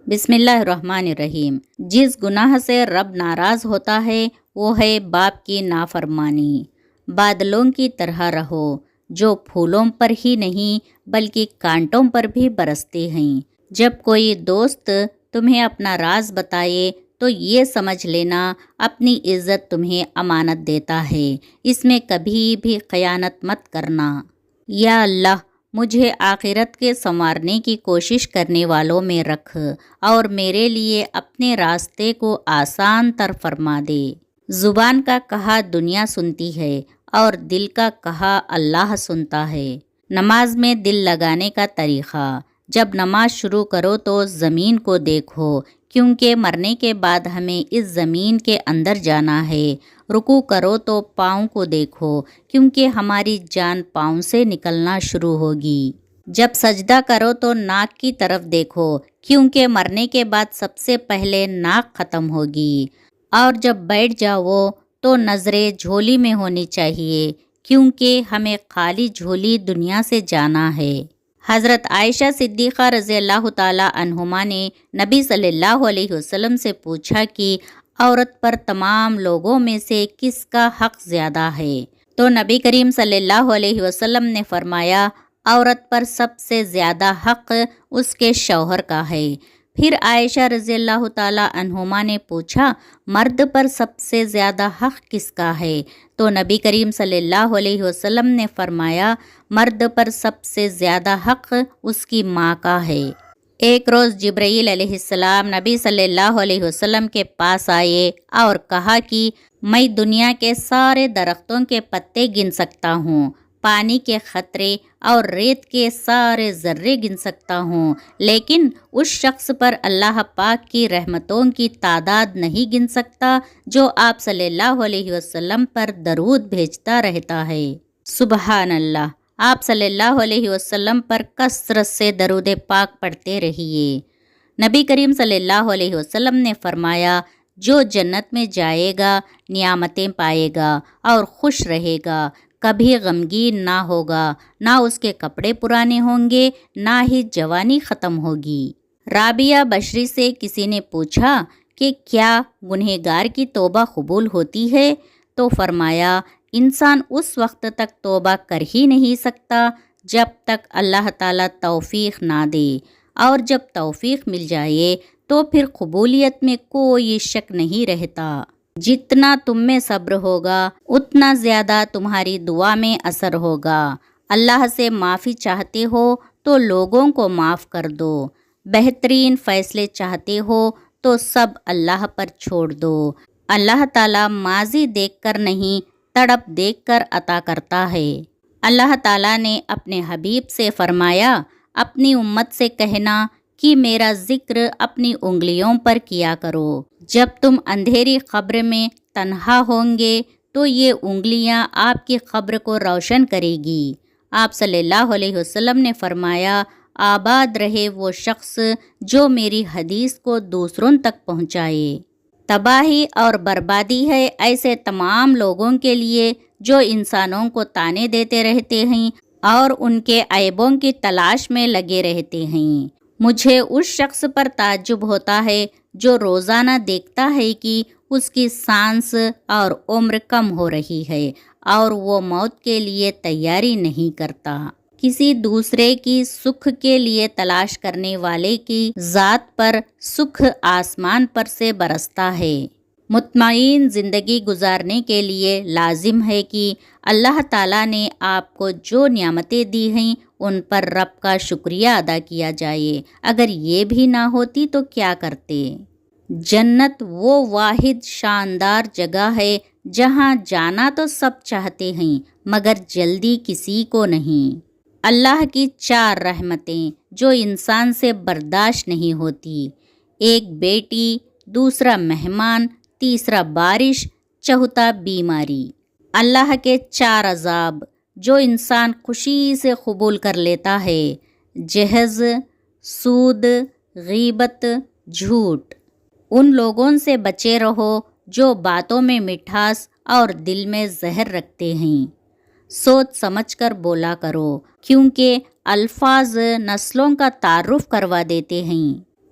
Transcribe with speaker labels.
Speaker 1: بسم اللہ الرحمن الرحیم۔ جس گناہ سے رب ناراض ہوتا ہے وہ ہے باپ کی نافرمانی۔ بادلوں کی طرح رہو جو پھولوں پر ہی نہیں بلکہ کانٹوں پر بھی برستے ہیں۔ جب کوئی دوست تمہیں اپنا راز بتائے تو یہ سمجھ لینا اپنی عزت تمہیں امانت دیتا ہے، اس میں کبھی بھی خیانت مت کرنا۔ یا اللہ، مجھے آخرت کے سنوارنے کی کوشش کرنے والوں میں رکھ اور میرے لیے اپنے راستے کو آسان تر فرما دے۔ زبان کا کہا دنیا سنتی ہے اور دل کا کہا اللہ سنتا ہے۔ نماز میں دل لگانے کا طریقہ۔ جب نماز شروع کرو تو زمین کو دیکھو، کیونکہ مرنے کے بعد ہمیں اس زمین کے اندر جانا ہے۔ رکوع کرو تو پاؤں کو دیکھو، کیونکہ ہماری جان پاؤں سے نکلنا شروع ہوگی۔ جب سجدہ کرو تو ناک کی طرف دیکھو، کیونکہ مرنے کے بعد سب سے پہلے ناک ختم ہوگی۔ اور جب بیٹھ جاؤ تو نظریں جھولی میں ہونی چاہیے، کیونکہ ہمیں خالی جھولی دنیا سے جانا ہے۔ حضرت عائشہ صدیقہ رضی اللہ تعالی عنہما نے نبی صلی اللہ علیہ وسلم سے پوچھا کہ عورت پر تمام لوگوں میں سے کس کا حق زیادہ ہے؟ تو نبی کریم صلی اللہ علیہ وسلم نے فرمایا، عورت پر سب سے زیادہ حق اس کے شوہر کا ہے۔ پھر عائشہ رضی اللہ تعالی عنہما نے پوچھا، مرد پر سب سے زیادہ حق کس کا ہے؟ تو نبی کریم صلی اللہ علیہ وسلم نے فرمایا، مرد پر سب سے زیادہ حق اس کی ماں کا ہے۔ ایک روز جبرائیل علیہ السلام نبی صلی اللہ علیہ وسلم کے پاس آئے اور کہا کہ میں دنیا کے سارے درختوں کے پتے گن سکتا ہوں، پانی کے قطرے اور ریت کے سارے ذرے گن سکتا ہوں، لیکن اس شخص پر اللہ پاک کی رحمتوں کی تعداد نہیں گن سکتا جو آپ صلی اللہ علیہ وسلم پر درود بھیجتا رہتا ہے۔ سبحان اللہ، آپ صلی اللہ علیہ وسلم پر کثرت سے درود پاک پڑھتے رہیے۔ نبی کریم صلی اللہ علیہ وسلم نے فرمایا، جو جنت میں جائے گا نعمتیں پائے گا اور خوش رہے گا، کبھی غمگین نہ ہوگا، نہ اس کے کپڑے پرانے ہوں گے، نہ ہی جوانی ختم ہوگی۔ رابعہ بشری سے کسی نے پوچھا کہ کیا گنہگار کی توبہ قبول ہوتی ہے؟ تو فرمایا، انسان اس وقت تک توبہ کر ہی نہیں سکتا جب تک اللہ تعالیٰ توفیق نہ دے، اور جب توفیق مل جائے تو پھر قبولیت میں کوئی شک نہیں رہتا۔ جتنا تم میں صبر ہوگا اتنا زیادہ تمہاری دعا میں اثر ہوگا۔ اللہ سے معافی چاہتے ہو تو لوگوں کو معاف کر دو۔ بہترین فیصلے چاہتے ہو تو سب اللہ پر چھوڑ دو۔ اللہ تعالیٰ ماضی دیکھ کر نہیں، تڑپ دیکھ کر عطا کرتا ہے۔ اللہ تعالیٰ نے اپنے حبیب سے فرمایا، اپنی امت سے کہنا کہ میرا ذکر اپنی انگلیوں پر کیا کرو۔ جب تم اندھیری قبر میں تنہا ہوں گے تو یہ انگلیاں آپ کی قبر کو روشن کرے گی۔ آپ صلی اللہ علیہ وسلم نے فرمایا، آباد رہے وہ شخص جو میری حدیث کو دوسروں تک پہنچائے۔ تباہی اور بربادی ہے ایسے تمام لوگوں کے لیے جو انسانوں کو طعنے دیتے رہتے ہیں اور ان کے عیبوں کی تلاش میں لگے رہتے ہیں۔ مجھے اس شخص پر تعجب ہوتا ہے جو روزانہ دیکھتا ہے کہ اس کی سانس اور عمر کم ہو رہی ہے اور وہ موت کے لیے تیاری نہیں کرتا۔ کسی دوسرے کی سکھ کے لیے تلاش کرنے والے کی ذات پر سکھ آسمان پر سے برستا ہے۔ مطمئن زندگی گزارنے کے لیے لازم ہے کہ اللہ تعالیٰ نے آپ کو جو نعمتیں دی ہیں ان پر رب کا شکریہ ادا کیا جائے۔ اگر یہ بھی نہ ہوتی تو کیا کرتے؟ جنت وہ واحد شاندار جگہ ہے جہاں جانا تو سب چاہتے ہیں مگر جلدی کسی کو نہیں۔ اللہ کی 4 رحمتیں جو انسان سے برداشت نہیں ہوتی، ایک بیٹی، دوسرا مہمان، تیسرا بارش، چوتھا بیماری۔ اللہ کے 4 عذاب جو انسان خوشی سے قبول کر لیتا ہے، جہز، سود، غیبت، جھوٹ۔ ان لوگوں سے بچے رہو جو باتوں میں مٹھاس اور دل میں زہر رکھتے ہیں۔ سوچ سمجھ کر بولا کرو، کیونکہ الفاظ نسلوں کا تعارف کروا دیتے ہیں۔